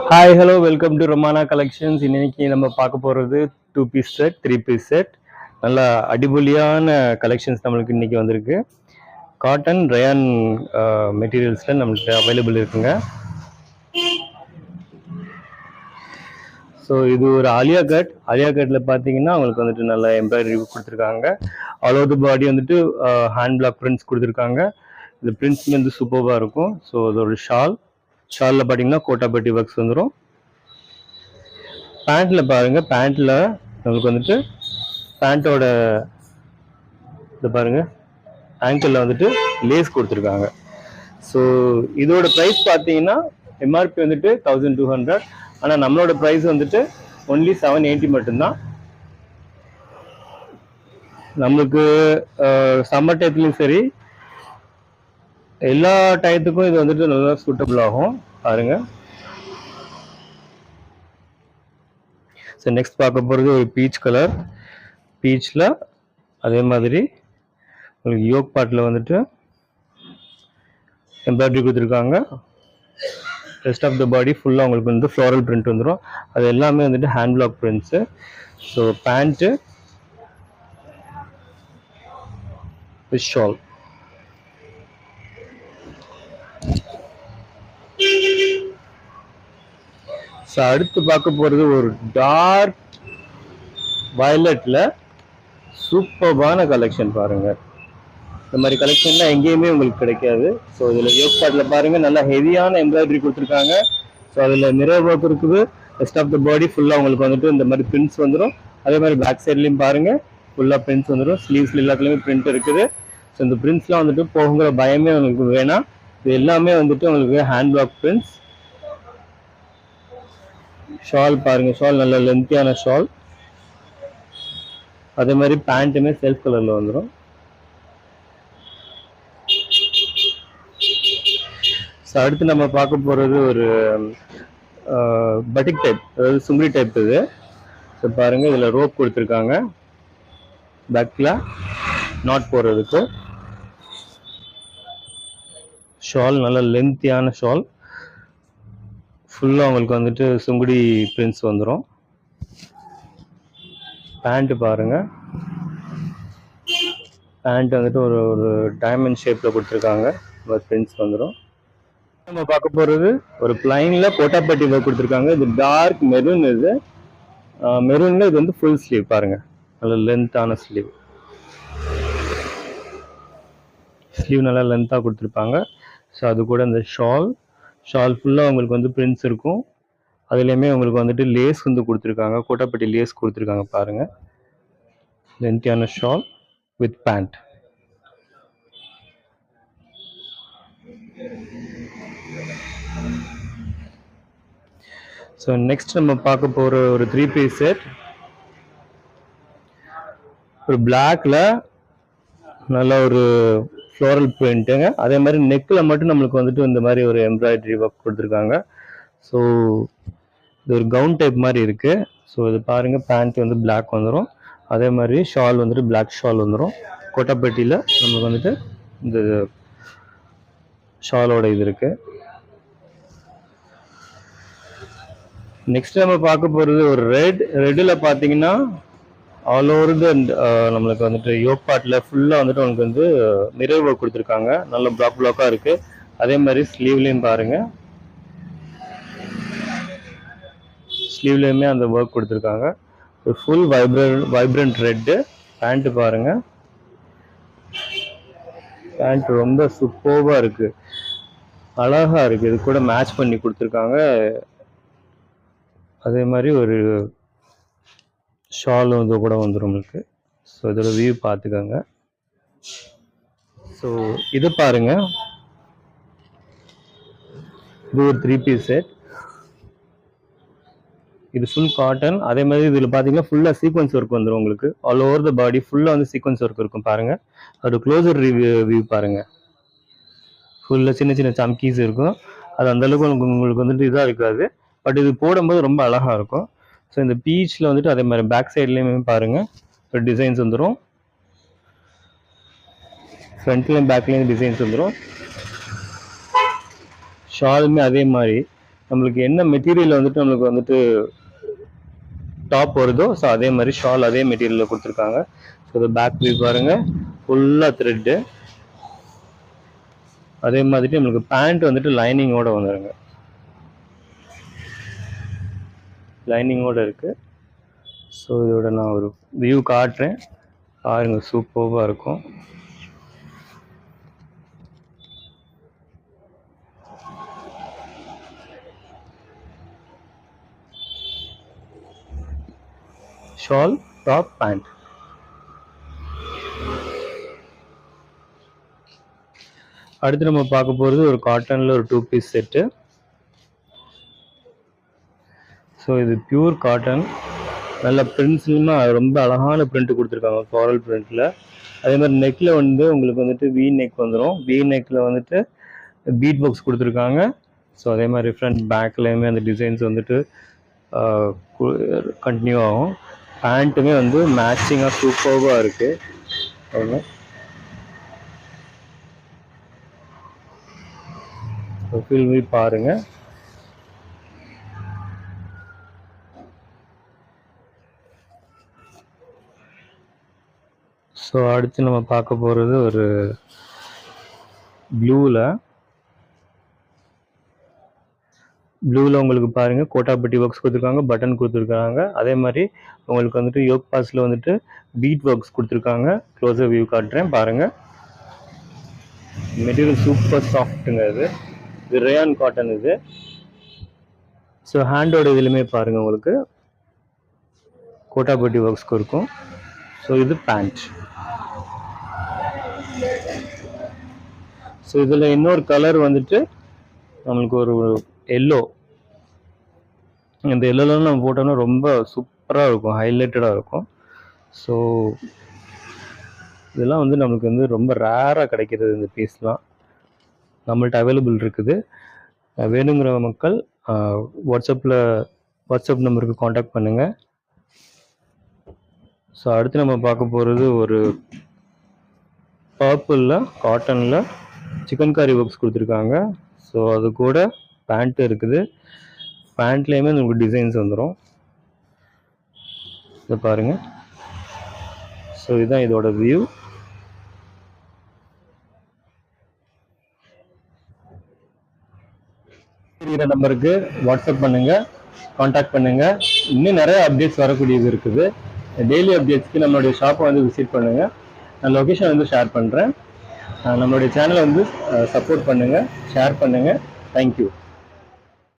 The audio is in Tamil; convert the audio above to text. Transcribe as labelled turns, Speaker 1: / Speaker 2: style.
Speaker 1: Hi hello welcome to Romana collections. இன்னைக்கு நம்ம பார்க்க போகிறது 2 பீஸ் செட் 3 பீஸ் செட். நல்லா அடிபொலியான கலெக்ஷன்ஸ் நம்மளுக்கு இன்னைக்கு வந்திருக்கு. காட்டன் ரயான் மெட்டீரியல்ஸில் நம்மளுக்கு அவைலபிள் இருக்குங்க. ஸோ இது ஒரு ஆலியா கட்டில் பார்த்தீங்கன்னா அவங்களுக்கு வந்துட்டு நல்லா எம்ப்ராய்டரி கொடுத்துருக்காங்க. ஆல் ஓவர் த பாடி வந்துட்டு ஹேண்ட் பிளாக் பிரிண்ட்ஸ் கொடுத்துருக்காங்க. இந்த பிரிண்ட்ஸுமே வந்து சூப்பராக இருக்கும். ஸோ இதோட ஷாலில் பார்த்தீங்கன்னா கோட்டாபட்டி ஒர்க்ஸ் வந்துடும். பேண்ட்டில் பாருங்கள், பேண்ட்டில் நம்மளுக்கு வந்துட்டு பேண்ட்டோட இது பாருங்கள் ஆங்கிளில் வந்துட்டு லேஸ் கொடுத்துருக்காங்க. ஸோ இதோட ப்ரைஸ் பார்த்தீங்கன்னா எம்ஆர்பி வந்துட்டு 1200. ஆனால் நம்மளோட ப்ரைஸ் வந்துட்டு ஒன்லி 780 மட்டும்தான். நம்மளுக்கு சம்மர் டயத்துலையும் சரி எல்லா டயத்துக்கும் இது வந்துட்டு நல்லா சூட்டபிள் ஆகும். பாருங்கள். ஸோ நெக்ஸ்ட் பார்க்க போகிறது ஒரு பீச் கலர். பீச்சில் அதே மாதிரி உங்களுக்கு யோக் பார்ட்டில் வந்துட்டு எம்ப்ராய்டரி கொடுத்துருக்காங்க. ரெஸ்ட் ஆஃப் த பாடி ஃபுல்லாக உங்களுக்கு வந்து ஃப்ளோரல் பிரிண்ட் வந்துடும். அது எல்லாமே வந்துட்டு hand block prints. So pant with shawl. So அடுத்து பார்க்க போகிறது ஒரு டார்க் வயலட்டில் சூப்பர்பான கலெக்ஷன் பாருங்கள். இந்த மாதிரி கலெக்ஷன்லாம் எங்கேயுமே உங்களுக்கு கிடைக்காது. ஸோ இதில் யோக் பார்ட்டில் பாருங்கள், நல்லா ஹெவியான எம்ப்ராய்டரி கொடுத்துருக்காங்க. ஸோ அதில் மிரர் ஒர்க் இருக்குது. ரெஸ்ட் ஆஃப் த பாடி ஃபுல்லாக உங்களுக்கு வந்துட்டு இந்த மாதிரி பிரிண்ட்ஸ் வந்துடும். அதே மாதிரி பேக் சைட்லேயும் பாருங்கள் ஃபுல்லாக பிரிண்ட்ஸ் வந்துடும். ஸ்லீவ்ஸில் எல்லாத்துலேயுமே பிரிண்ட் இருக்குது. ஸோ இந்த பிரிண்ட்ஸ்லாம் வந்துட்டு போகுங்கிற பயமே உங்களுக்கு வேணாம். இது எல்லாமே வந்துட்டு உங்களுக்கு ஹேண்ட் பிளாக் பிரிண்ட்ஸ். ஷால் பாருங்கள், ஷால் நல்ல லென்த்தியான ஷால். அதே மாதிரி பேண்ட்டுமே செல்ஃப் கலரில் வந்துடும். ஸோ அடுத்து நம்ம பார்க்க போகிறது ஒரு பட்டிக் டைப், அதாவது சுங்குடி டைப் இது. ஸோ பாருங்கள், இதில் ரோப் கொடுத்துருக்காங்க. பேக்கில் நாட் போடுறதுக்கு. ஷால் நல்ல லென்த்தியான ஷால். ஃபுல்லாக உங்களுக்கு வந்துட்டு சுங்குடி பிரிண்ட்ஸ் வந்துடும். பேண்ட்டு பாருங்கள், பேண்ட் வந்துட்டு ஒரு டைமண்ட் ஷேப்பில் கொடுத்துருக்காங்க. பிரிண்ட்ஸ் வந்துடும். நம்ம பார்க்க போகிறது ஒரு பிளைனில் கோட்டாப்பட்டி ஒர்க் கொடுத்துருக்காங்க. இது டார்க் மெரூன். இது மெரூனில் இது வந்து ஃபுல் ஸ்லீவ் பாருங்கள், நல்ல லென்த்தான ஸ்லீவ். ஸ்லீவ் நல்லா லென்த்தாக கொடுத்துருப்பாங்க. ஸோ அது கூட இந்த ஷால் ஃபுல்லாக உங்களுக்கு வந்து பிரிண்ட்ஸ் இருக்கும். அதுலேயுமே உங்களுக்கு வந்துட்டு லேஸ் வந்து கொடுத்துருக்காங்க, கோட்டாப்பட்டி லேஸ் கொடுத்துருக்காங்க பாருங்கள். லென்த்தியான shawl with pant. So next நம்ம பார்க்க போகிற ஒரு 3 பீஸ் செட். ஒரு பிளாக்ல நல்ல ஒரு ஃப்ளோரல் பிரிண்ட்டுங்க. அதே மாதிரி நெக்கில் மட்டும் நம்மளுக்கு வந்துட்டு இந்த மாதிரி ஒரு எம்ப்ராய்டரி ஒர்க் கொடுத்துருக்காங்க. ஸோ இது ஒரு கவுன் டைப் மாதிரி இருக்குது. ஸோ இது பாருங்கள், பேண்ட் வந்து பிளாக் வந்துடும். அதே மாதிரி ஷால் வந்துட்டு பிளாக் ஷால் வந்துடும். கோட்டாப்பட்டியில் நமக்கு வந்துட்டு இந்த ஷாலோட இது இருக்குது. நெக்ஸ்ட் நம்ம பார்க்க போகிறது ஒரு ரெட்டில் பார்த்தீங்கன்னா ஆல் ஓவர் நம்மளுக்கு வந்துட்டு யோக் பார்ட்டில் ஃபுல்லாக வந்துட்டு உங்களுக்கு வந்து மிரர் ஒர்க் கொடுத்துருக்காங்க. நல்ல பிளாக்காக இருக்குது. அதே மாதிரி ஸ்லீவ்லேயும் பாருங்கள், ஸ்லீவ்லேயுமே அந்த ஒர்க் கொடுத்துருக்காங்க. ஒரு ஃபுல் வைப்ரண்ட் ரெட்டு. பேண்ட்டு பாருங்கள், பேண்ட் ரொம்ப சூப்பராக இருக்குது, அழகாக இருக்குது. இது கூட மேட்ச் பண்ணி கொடுத்துருக்காங்க. அதே மாதிரி ஒரு ஷால் வந்து கூட வந்துடும் உங்களுக்கு. ஸோ இதோட வியூ பார்த்துக்கோங்க. ஸோ இது பாருங்கள், இது ஒரு 3 பீஸ் செட். இது ஃபுல் காட்டன். அதே மாதிரி இதில் பார்த்தீங்கன்னா ஃபுல்லாக சீக்வன்ஸ் ஒர்க் வந்துடும் உங்களுக்கு. ஆல் ஓவர் த பாடி ஃபுல்லாக வந்து சீக்வன்ஸ் ஒர்க் இருக்கும் பாருங்கள். அது க்ளோசர் வியூ பாருங்கள். ஃபுல்லாக சின்ன சின்ன சம்கீஸ் இருக்கும். அது அந்தளவுக்கு உங்களுக்கு வந்துட்டு இதாக இருக்காது. பட் இது போடும்போது ரொம்ப அழகாக இருக்கும். ஸோ இந்த பீச்சில் வந்துட்டு அதே மாதிரி பேக் சைட்லேயுமே பாருங்கள் ஒரு டிசைன்ஸ் வந்துடும். ஃப்ரண்ட்லேயும் பேக்லேயும் டிசைன்ஸ் வந்துடும். ஷாலுமே அதே மாதிரி நம்மளுக்கு என்ன மெட்டீரியல் வந்துட்டு நம்மளுக்கு வந்துட்டு டாப் வருதோ ஸோ அதே மாதிரி ஷால் அதே மெட்டீரியலில் கொடுத்துருக்காங்க. ஸோ இது பேக் வியூ பாருங்க, ஃபுல்லாக த்ரெட்டு. அதே மாதிரி நம்மளுக்கு பேண்ட் வந்துட்டு லைனிங்கோட வந்துடுங்க, லைனிங்கோட இருக்கு. ஸோ இதோட நான் ஒரு வியூ காட்டுறேன் பாருங்க, சூப்பராக இருக்கும். Shawl, top, pant. அடுத்து நம்ம பார்க்க போகிறது ஒரு காட்டனில் ஒரு 2 பீஸ் செட்டு. ஸோ இது பியூர் காட்டன், நல்ல பிரிண்ட்ஸ்லுமே ரொம்ப அழகான பிரிண்ட் கொடுத்துருக்காங்க, ஃப்ளாரல் பிரிண்ட்டில். அதே மாதிரி நெக்கில் வந்து உங்களுக்கு வந்துட்டு வி நெக் வந்துடும். வி நெக்கில் வந்துட்டு பீட் பாக்ஸ் கொடுத்துருக்காங்க. ஸோ அதே மாதிரி ஃப்ரண்ட் பேக்லேயுமே அந்த டிசைன்ஸ் வந்துட்டு கண்டினியூ ஆகும். பேண்ட்டுமே வந்து மேட்சிங்காக சூப்பராக இருக்குது. ஃபில்மி பாருங்க. ஸோ அடுத்து நம்ம பார்க்க போகிறது ஒரு ப்ளூவில் உங்களுக்கு பாருங்க கோட்டாப்பட்டி ஒர்க்ஸ் கொடுத்துருக்காங்க, பட்டன் கொடுத்துருக்காங்க. அதே மாதிரி உங்களுக்கு வந்துட்டு யோக் பாஸில் வந்துட்டு பீட் ஒர்க்ஸ் கொடுத்துருக்காங்க. க்ளோஸர் வியூ காட்டுறேன் பாருங்க. மெட்டீரியல் சூப்பர் சாஃப்ட்டுங்க, இது ரேயான் காட்டன் இது. ஸோ ஹேண்டோட இதுலையுமே பாருங்க உங்களுக்கு கோட்டாப்பட்டி ஒர்க்ஸ்க்கு இருக்கும். ஸோ இது பேண்ட். ஸோ இதில் இன்னொரு கலர் வந்துட்டு நம்மளுக்கு ஒரு எல்லோ. இந்த எல்லோலாம் நம்ம போட்டோம்னா ரொம்ப சூப்பராக இருக்கும், ஹைலைட்டடாக இருக்கும். ஸோ இதெல்லாம் வந்து நம்மளுக்கு வந்து ரொம்ப ரேராக கிடைக்கிறது. இந்த பீஸ்லாம் நம்மள்ட்ட அவைலபிள் இருக்குது. வேணுங்கிற மக்கள் வாட்ஸ்அப் நம்பருக்கு காண்டாக்ட் பண்ணுங்கள். ஸோ அடுத்து நம்ம பார்க்க போகிறது ஒரு பர்பிளில் காட்டனில் சிக்கன்காரி ஒர்க்ஸ் கொடுத்துருக்காங்க. ஸோ அது கூட பேண்ட்டு இருக்குது. பேண்ட்லேயுமே உங்களுக்கு டிசைன்ஸ் வந்துடும், இதை பாருங்கள். ஸோ இதுதான் இதோட வியூ. இருக்கிற நம்பருக்கு வாட்ஸ்அப் பண்ணுங்கள், காண்டாக்ட் பண்ணுங்கள். இன்னும் நிறைய அப்டேட்ஸ் வரக்கூடியது இருக்குது. டெய்லி அப்டேட்ஸ்க்கு நம்மளுடைய ஷாப்பை வந்து விசிட் பண்ணுங்கள். நான் லொக்கேஷன் வந்து ஷேர் பண்ணுறேன். நம்மளுடைய சேனலை வந்து சப்போர்ட் பண்ணுங்கள், ஷேர் பண்ணுங்கள். தேங்க்யூ.